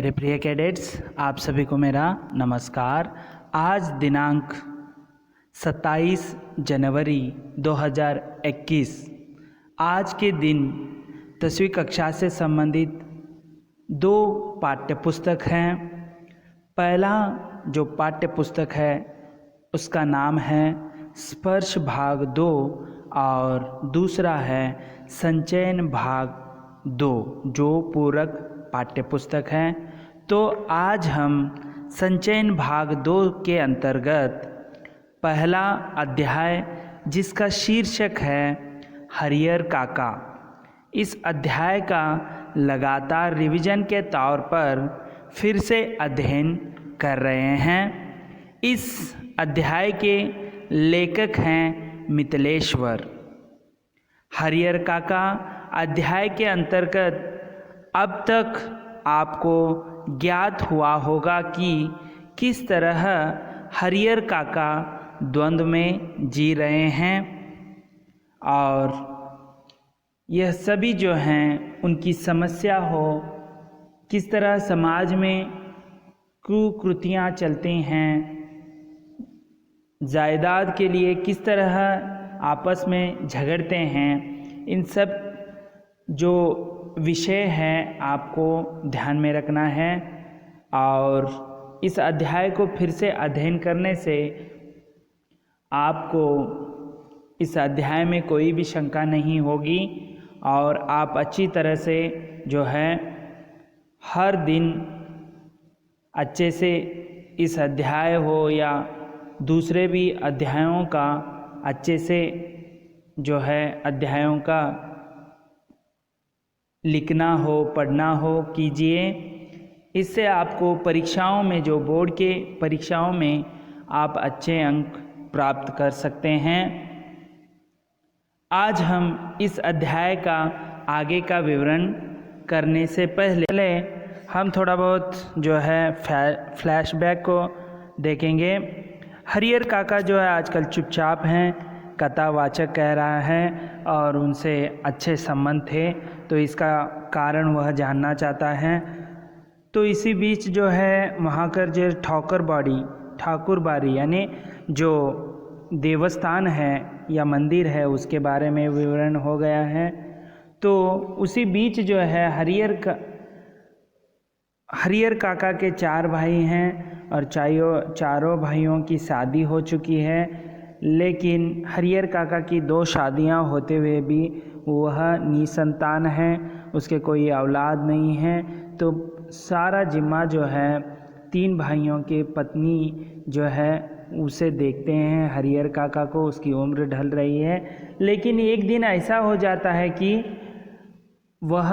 मेरे प्रिय कैडेट्स, आप सभी को मेरा नमस्कार। आज दिनांक 27 जनवरी 2021, आज के दिन 10वीं कक्षा से संबंधित दो पाठ्यपुस्तक हैं। पहला जो पाठ्यपुस्तक है उसका नाम है स्पर्श भाग 2 और दूसरा है संचयन भाग 2 जो पूरक पाठ्यपुस्तक है। तो आज हम संचयन भाग 2 के अंतर्गत पहला अध्याय जिसका शीर्षक है हरियर काका, इस अध्याय का लगातार रिवीजन के तौर पर फिर से अध्ययन कर रहे हैं। इस अध्याय के लेखक हैं मिथिलेश्वर। हरियर काका अध्याय के अंतर्गत अब तक आपको ज्ञात हुआ होगा कि किस तरह हरियर काका द्वंद्व में जी रहे हैं और यह सभी जो हैं उनकी समस्या हो, किस तरह समाज में कुकृतियाँ चलती हैं, जायदाद के लिए किस तरह आपस में झगड़ते हैं, इन सब जो विषय है आपको ध्यान में रखना है। और इस अध्याय को फिर से अध्ययन करने से आपको इस अध्याय में कोई भी शंका नहीं होगी और आप अच्छी तरह से जो है हर दिन अच्छे से इस अध्याय हो या दूसरे भी अध्यायों का अच्छे से जो है अध्यायों का लिखना हो, पढ़ना हो कीजिए। इससे आपको परीक्षाओं में, जो बोर्ड के परीक्षाओं में आप अच्छे अंक प्राप्त कर सकते हैं। आज हम इस अध्याय का आगे का विवरण करने से पहले हम थोड़ा बहुत जो है फ्लैशबैक को देखेंगे। हरियर काका जो है आजकल चुपचाप हैं, कथावाचक कह रहा है और उनसे अच्छे संबंध थे, तो इसका कारण वह जानना चाहता है। तो इसी बीच जो है वहाँ कर जो ठाकुरबाड़ी यानी जो देवस्थान है या मंदिर है उसके बारे में विवरण हो गया है। तो उसी बीच जो है हरियर काका के 4 भाई हैं और चारों भाइयों की शादी हो चुकी है, लेकिन हरियर काका की 2 शादियां होते हुए भी वह निसंतान है, उसके कोई औलाद नहीं है। तो सारा जिम्मा जो है 3 भाइयों के पत्नी जो है उसे देखते हैं हरियर काका को। उसकी उम्र ढल रही है, लेकिन एक दिन ऐसा हो जाता है कि वह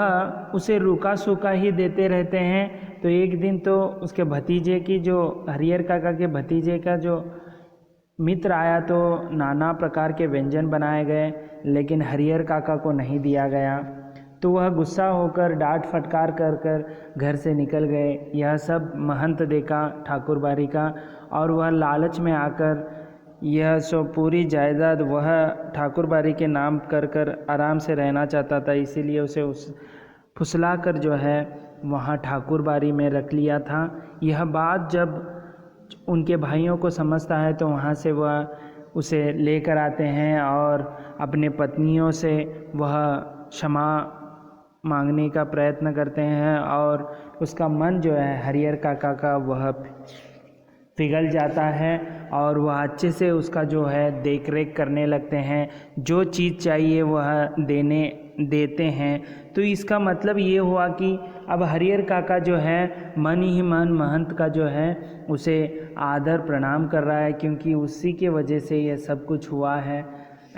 उसे रूखा सूखा ही देते रहते हैं। तो एक दिन तो उसके भतीजे की, जो हरियर काका के भतीजे का जो मित्र आया, तो नाना प्रकार के व्यंजन बनाए गए, लेकिन हरियर काका को नहीं दिया गया। तो वह गुस्सा होकर डांट फटकार कर घर से निकल गए। यह सब महंत देखा ठाकुरबाड़ी का, और वह लालच में आकर यह सो पूरी जायदाद वह ठाकुरबाड़ी के नाम कर आराम से रहना चाहता था, इसीलिए उसे फुसला कर जो है वहाँ ठाकुरबाड़ी में रख लिया था। यह बात जब उनके भाइयों को समझता है तो वहाँ से वह उसे लेकर आते हैं और अपने पत्नियों से वह क्षमा मांगने का प्रयत्न करते हैं, और उसका मन जो है हरियर काका का वह पिघल जाता है और वह अच्छे से उसका जो है देख रेख करने लगते हैं। जो चीज़ चाहिए वह देते हैं। तो इसका मतलब ये हुआ कि अब हरियर काका जो है मन ही मन महंत का जो है उसे आदर प्रणाम कर रहा है, क्योंकि उसी के वजह से ये सब कुछ हुआ है,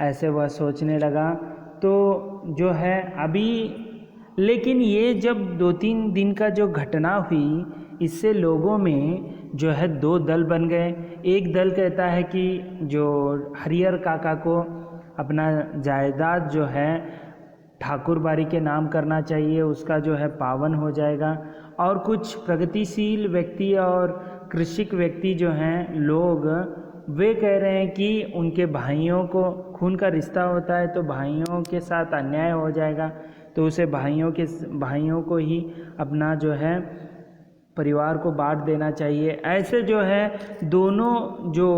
ऐसे वह सोचने लगा। तो जो है अभी, लेकिन ये जब 2-3 दिन का जो घटना हुई, इससे लोगों में जो है 2 दल बन गए। एक दल कहता है कि जो हरियर काका को अपना जायदाद जो है ठाकुरबाड़ी के नाम करना चाहिए, उसका जो है पावन हो जाएगा। और कुछ प्रगतिशील व्यक्ति और कृषिक व्यक्ति जो हैं लोग, वे कह रहे हैं कि उनके भाइयों को खून का रिश्ता होता है, तो भाइयों के साथ अन्याय हो जाएगा, तो उसे भाइयों को ही अपना जो है परिवार को बांट देना चाहिए। ऐसे जो है दोनों जो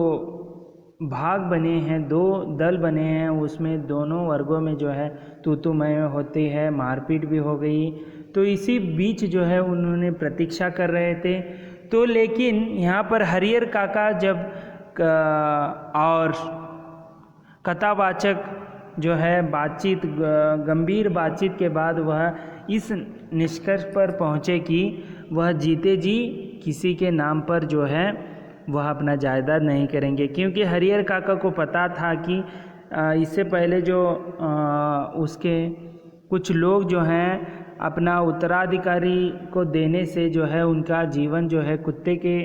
भाग बने हैं, दो दल बने हैं, उसमें दोनों वर्गों में जो है तू मैं होती है, मारपीट भी हो गई। तो इसी बीच जो है उन्होंने प्रतीक्षा कर रहे थे। तो लेकिन यहाँ पर हरिहर काका जब और कथावाचक जो है बातचीत, गंभीर बातचीत के बाद वह इस निष्कर्ष पर पहुँचे कि वह जीते जी किसी के नाम पर जो है वह अपना जायदाद नहीं करेंगे, क्योंकि हरिहर काका को पता था कि इससे पहले जो उसके कुछ लोग जो हैं अपना उत्तराधिकारी को देने से जो है उनका जीवन जो है कुत्ते के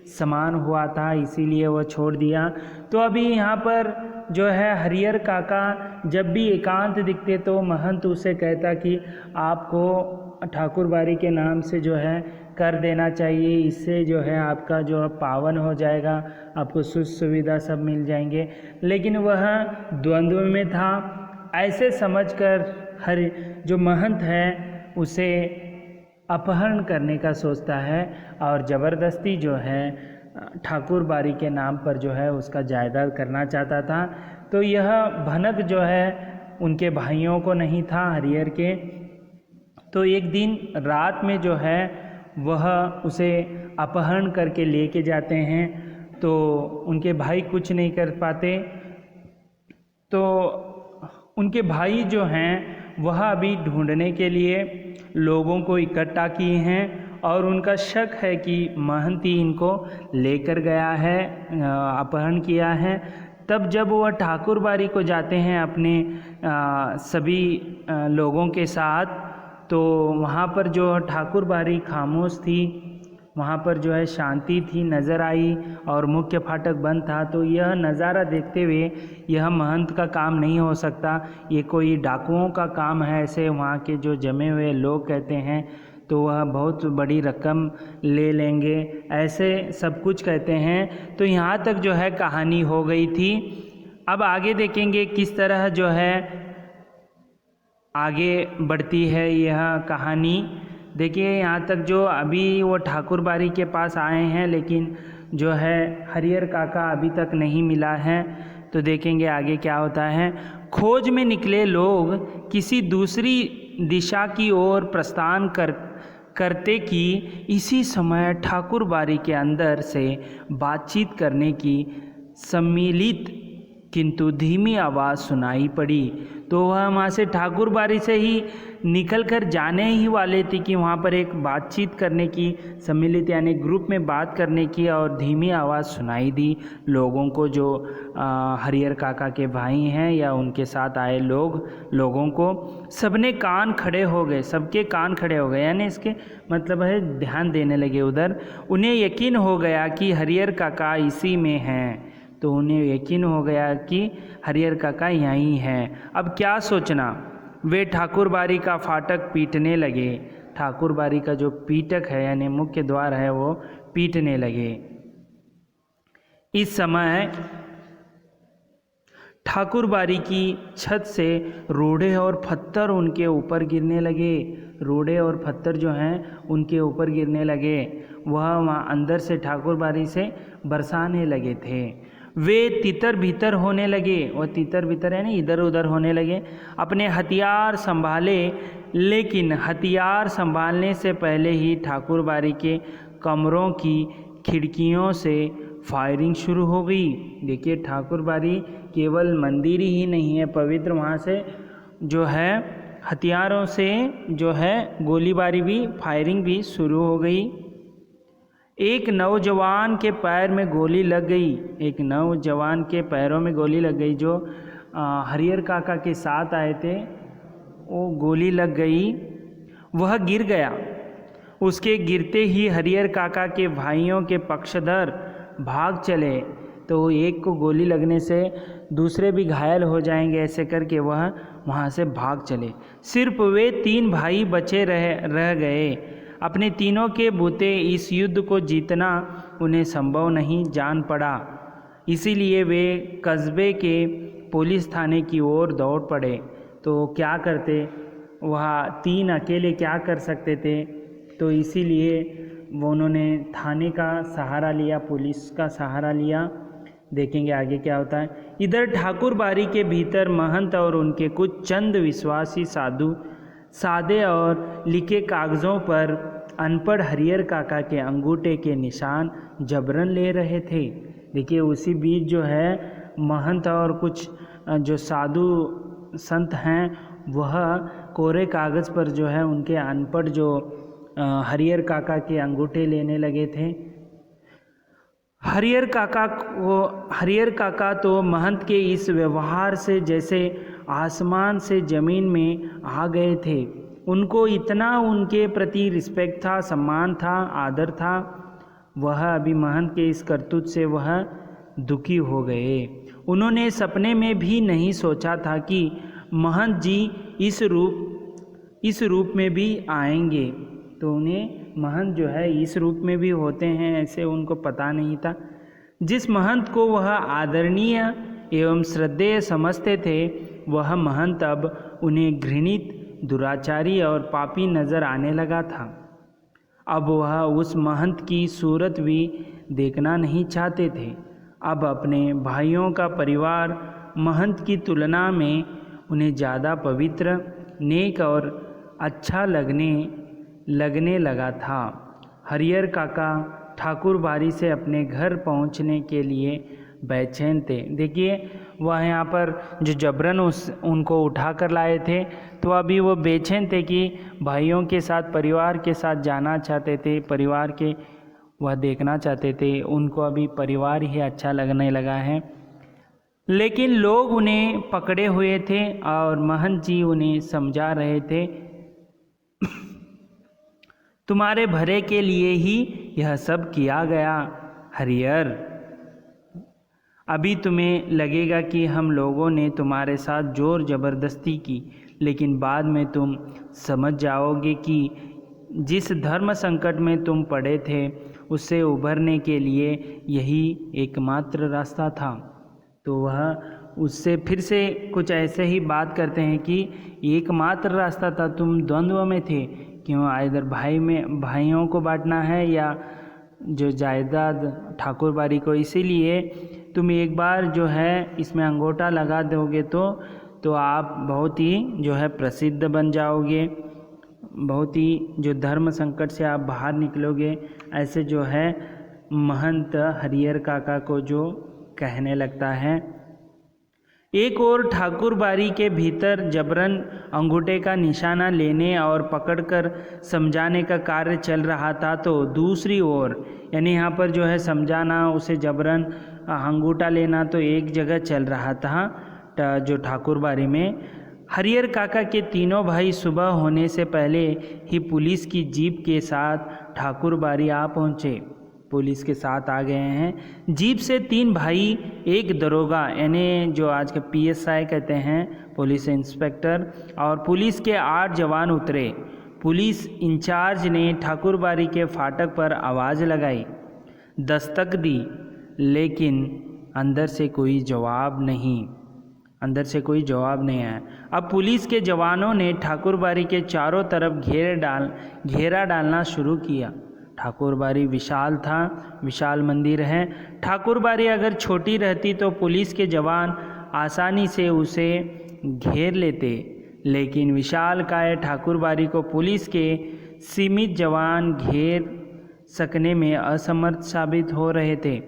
समान हुआ था, इसीलिए वह छोड़ दिया। तो अभी यहाँ पर जो है हरिहर काका जब भी एकांत दिखते तो महंत उसे कहता कि आपको ठाकुर बाड़ी के नाम से जो है कर देना चाहिए, इससे जो है आपका जो पावन हो जाएगा, आपको सुख सुविधा सब मिल जाएंगे। लेकिन वह द्वंद्व में था। ऐसे समझकर जो महंत है उसे अपहरण करने का सोचता है और ज़बरदस्ती जो है ठाकुर बाड़ी के नाम पर जो है उसका जायदाद करना चाहता था। तो यह भनक जो है उनके भाइयों को नहीं था, हरिहर के। तो एक दिन रात में जो है वह उसे अपहरण करके लेके जाते हैं। तो उनके भाई कुछ नहीं कर पाते। तो उनके भाई जो हैं वह अभी ढूंढने के लिए लोगों को इकट्ठा किए हैं और उनका शक है कि महंत ही इनको लेकर गया है, अपहरण किया है। तब जब वह ठाकुर बाड़ी को जाते हैं अपने सभी लोगों के साथ, तो वहाँ पर जो ठाकुर बाड़ी खामोश थी, वहाँ पर जो है शांति थी, नज़र आई और मुख्य फाटक बंद था। तो यह नज़ारा देखते हुए यह महंत का काम नहीं हो सकता, ये कोई डाकुओं का काम है, ऐसे वहाँ के जो जमे हुए लोग कहते हैं। तो वह बहुत बड़ी रकम ले लेंगे, ऐसे सब कुछ कहते हैं। तो यहाँ तक जो है कहानी हो गई थी। अब आगे देखेंगे किस तरह जो है आगे बढ़ती है यह कहानी। देखिए यहाँ तक जो अभी वो ठाकुर बाड़ी के पास आए हैं, लेकिन जो है हरिहर काका अभी तक नहीं मिला है। तो देखेंगे आगे क्या होता है। खोज में निकले लोग किसी दूसरी दिशा की ओर प्रस्थान करते कि इसी समय ठाकुर बाड़ी के अंदर से बातचीत करने की सम्मिलित किंतु धीमी आवाज़ सुनाई पड़ी। तो वह वहाँ से ठाकुर बाड़ी से ही निकल कर जाने ही वाले थे कि वहाँ पर एक बातचीत करने की सम्मिलित यानी ग्रुप में बात करने की और धीमी आवाज़ सुनाई दी लोगों को, जो हरिहर काका के भाई हैं या उनके साथ आए लोगों को। सबने कान खड़े हो गए, सबके कान खड़े हो गए, यानी इसके मतलब है ध्यान देने लगे उधर। उन्हें यकीन हो गया कि हरिहर काका इसी में हैं। तो उन्हें यकीन हो गया कि हरिहर काका यहीं हैं। अब क्या सोचना, वे ठाकुर बाड़ी का फाटक पीटने लगे। ठाकुर बाड़ी का जो पीटक है यानी मुख्य द्वार है वो पीटने लगे। इस समय ठाकुर बाड़ी की छत से रोड़े और पत्थर उनके ऊपर गिरने लगे। रोड़े और पत्थर जो हैं उनके ऊपर गिरने लगे। वह वहाँ अंदर से ठाकुर बाड़ी से बरसाने लगे थे। वे तितर भीतर होने लगे, और तितर भीतर है ना इधर उधर होने लगे। अपने हथियार संभाले, लेकिन हथियार संभालने से पहले ही ठाकुर बाड़ी के कमरों की खिड़कियों से फायरिंग शुरू हो गई। देखिए ठाकुर बाड़ी केवल मंदिर ही नहीं है पवित्र, वहाँ से जो है हथियारों से जो है गोलीबारी भी, फायरिंग भी शुरू हो गई। एक नौजवान के पैर में गोली लग गई। एक नौजवान के पैरों में गोली लग गई, जो हरिहर काका के साथ आए थे, वो गोली लग गई। वह गिर गया। उसके गिरते ही हरिहर काका के भाइयों के पक्षधर भाग चले। तो एक को गोली लगने से दूसरे भी घायल हो जाएंगे, ऐसे करके वह वहाँ से भाग चले। सिर्फ वे 3 भाई बचे रह गए। अपने तीनों के बूते इस युद्ध को जीतना उन्हें संभव नहीं जान पड़ा, इसीलिए वे कस्बे के पुलिस थाने की ओर दौड़ पड़े। तो क्या करते, वह 3 अकेले क्या कर सकते थे, तो इसीलिए वो उन्होंने थाने का सहारा लिया, पुलिस का सहारा लिया। देखेंगे आगे क्या होता है। इधर ठाकुर बाड़ी के भीतर महंत और उनके कुछ चंद विश्वासी साधु सादे और लिखे कागज़ों पर अनपढ़ हरियर काका के अंगूठे के निशान जबरन ले रहे थे। देखिए उसी बीच जो है महंत और कुछ जो साधु संत हैं वह कोरे कागज़ पर जो है उनके अनपढ़ जो हरियर काका के अंगूठे लेने लगे थे। हरियर काका तो महंत के इस व्यवहार से जैसे आसमान से ज़मीन में आ गए थे। उनको इतना उनके प्रति रिस्पेक्ट था, सम्मान था, आदर था। वह अभी महंत के इस करतूत से वह दुखी हो गए। उन्होंने सपने में भी नहीं सोचा था कि महंत जी इस रूप में भी आएंगे। तो उन्हें महंत जो है इस रूप में भी होते हैं ऐसे उनको पता नहीं था। जिस महंत को वह आदरणीय एवं श्रद्धेय समझते थे वह महंत अब उन्हें घृणित, दुराचारी और पापी नज़र आने लगा था। अब वह उस महंत की सूरत भी देखना नहीं चाहते थे। अब अपने भाइयों का परिवार महंत की तुलना में उन्हें ज़्यादा पवित्र, नेक और अच्छा लगने लगा था। हरियर काका ठाकुर बाड़ी से अपने घर पहुंचने के लिए बेचैन थे। देखिए वह यहाँ पर जो जबरन उनको उठा कर लाए थे तो अभी वो बेचैन थे कि भाइयों के साथ, परिवार के साथ जाना चाहते थे, परिवार के वह देखना चाहते थे। उनको अभी परिवार ही अच्छा लगने लगा है। लेकिन लोग उन्हें पकड़े हुए थे और महंत जी उन्हें समझा रहे थे, तुम्हारे भले के लिए ही यह सब किया गया हरियर। अभी तुम्हें लगेगा कि हम लोगों ने तुम्हारे साथ जोर ज़बरदस्ती की, लेकिन बाद में तुम समझ जाओगे कि जिस धर्म संकट में तुम पड़े थे उससे उभरने के लिए यही एकमात्र रास्ता था। तो वह उससे फिर से कुछ ऐसे ही बात करते हैं कि एकमात्र रास्ता था, तुम द्वंद्व में थे, क्यों इधर भाइयों को बांटना है या जो जायदाद ठाकुर बाड़ी को, इसीलिए तुम एक बार जो है इसमें अंगूठा लगा दोगे तो आप बहुत ही जो है प्रसिद्ध बन जाओगे, बहुत ही जो धर्म संकट से आप बाहर निकलोगे। ऐसे जो है महंत हरियर काका को जो कहने लगता है। एक और ठाकुर बाड़ी के भीतर जबरन अंगूठे का निशाना लेने और पकड़कर समझाने का कार्य चल रहा था, तो दूसरी ओर यानी यहाँ पर जो है समझाना, उसे जबरन अंगूठा लेना तो एक जगह चल रहा था जो ठाकुर बाड़ी में। हरियर काका के तीनों भाई सुबह होने से पहले ही पुलिस की जीप के साथ ठाकुर बाड़ी आ पहुँचे। पुलिस के साथ आ गए हैं। जीप से 3 भाई, एक दरोगा यानी जो आज के PSI कहते हैं, पुलिस इंस्पेक्टर, और पुलिस के 8 जवान उतरे। पुलिस इंचार्ज ने ठाकुर बाड़ी के फाटक पर आवाज़ लगाई, दस्तक दी, लेकिन अंदर से कोई जवाब नहीं आया। अब पुलिस के जवानों ने ठाकुर बाड़ी के चारों तरफ घेरा डालना शुरू किया। ठाकुर बाड़ी विशाल था, विशाल मंदिर है। ठाकुर बाड़ी अगर छोटी रहती तो पुलिस के जवान आसानी से उसे घेर लेते, लेकिन विशालकाय ठाकुर बाड़ी को पुलिस के सीमित जवान घेर सकने में असमर्थ साबित हो रहे थे।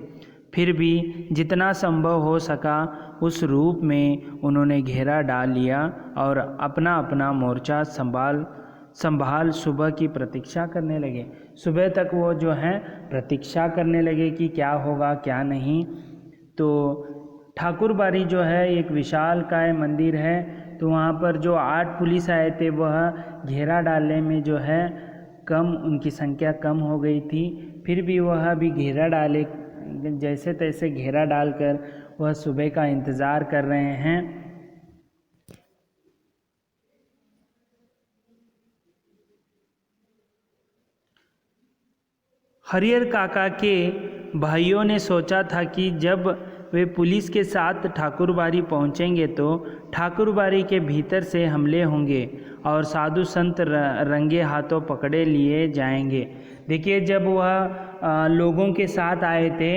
फिर भी जितना संभव हो सका उस रूप में उन्होंने घेरा डाल लिया और अपना अपना मोर्चा संभाल सुबह की प्रतीक्षा करने लगे। सुबह तक वो जो है प्रतीक्षा करने लगे कि क्या होगा क्या नहीं। तो ठाकुर बाड़ी जो है एक विशालकाय मंदिर है, तो वहाँ पर जो 8 पुलिस आए थे वह घेरा डालने में जो है उनकी संख्या कम हो गई थी। फिर भी वह भी घेरा डाले, जैसे तैसे घेरा डालकर वह सुबह का इंतज़ार कर रहे हैं। हरियर काका के भाइयों ने सोचा था कि जब वे पुलिस के साथ ठाकुरबाड़ी पहुंचेंगे तो ठाकुरबाड़ी के भीतर से हमले होंगे और साधु संत रंगे हाथों पकड़े लिए जाएंगे। देखिए, जब वह लोगों के साथ आए थे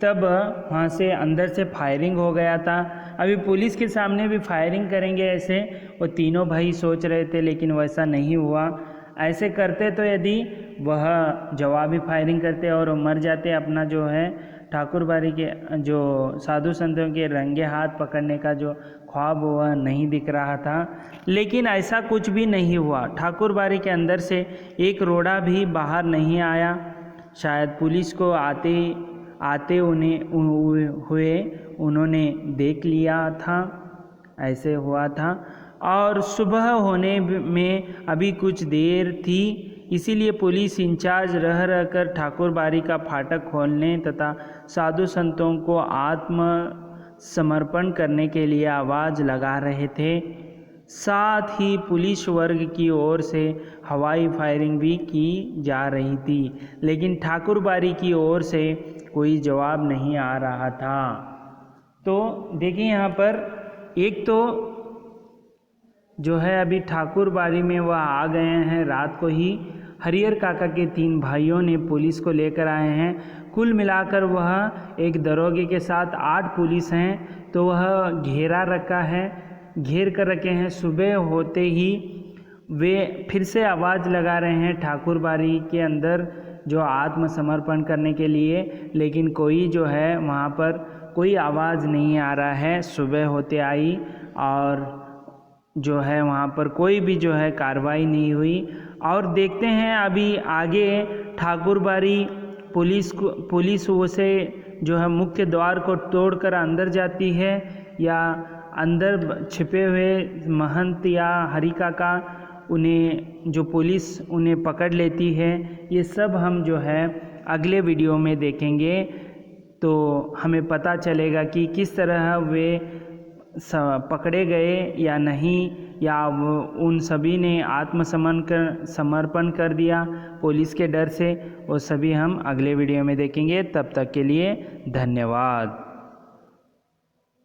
तब वहाँ से अंदर से फायरिंग हो गया था। अभी पुलिस के सामने भी फायरिंग करेंगे ऐसे वो तीनों भाई सोच रहे थे, लेकिन वैसा नहीं हुआ। ऐसे करते तो यदि वह जवाबी फायरिंग करते और मर जाते, अपना जो है ठाकुरबाड़ी के जो साधु संतों के रंगे हाथ पकड़ने का जो ख्वाब वह नहीं दिख रहा था। लेकिन ऐसा कुछ भी नहीं हुआ। ठाकुरबाड़ी के अंदर से एक रोड़ा भी बाहर नहीं आया। शायद पुलिस को आते उन्होंने देख लिया था, ऐसे हुआ था। और सुबह होने में अभी कुछ देर थी, इसीलिए पुलिस इंचार्ज रह रहकर ठाकुरबाड़ी का फाटक खोलने तथा साधु संतों को आत्मसमर्पण करने के लिए आवाज़ लगा रहे थे। साथ ही पुलिस वर्ग की ओर से हवाई फायरिंग भी की जा रही थी, लेकिन ठाकुरबाड़ी की ओर से कोई जवाब नहीं आ रहा था। तो देखिए, यहाँ पर एक तो जो है अभी ठाकुरबाड़ी में वह आ गए हैं। रात को ही हरिहर काका के 3 भाइयों ने पुलिस को लेकर आए हैं। कुल मिलाकर वह एक दरोगे के साथ 8 पुलिस हैं, तो वह घेर कर रखे हैं। सुबह होते ही वे फिर से आवाज़ लगा रहे हैं ठाकुरबाड़ी के अंदर जो आत्मसमर्पण करने के लिए, लेकिन कोई जो है वहाँ पर कोई आवाज़ नहीं आ रहा है। सुबह होते आई और जो है वहाँ पर कोई भी जो है कार्रवाई नहीं हुई। और देखते हैं अभी आगे ठाकुरबाड़ी पुलिस उसे जो है मुख्य द्वार को तोड़कर अंदर जाती है या अंदर छिपे हुए महंत या हरि काका उन्हें जो पुलिस उन्हें पकड़ लेती है। ये सब हम जो है अगले वीडियो में देखेंगे, तो हमें पता चलेगा कि किस तरह वे पकड़े गए या नहीं, या उन सभी ने समर्पण कर दिया पुलिस के डर से। वो सभी हम अगले वीडियो में देखेंगे। तब तक के लिए धन्यवाद।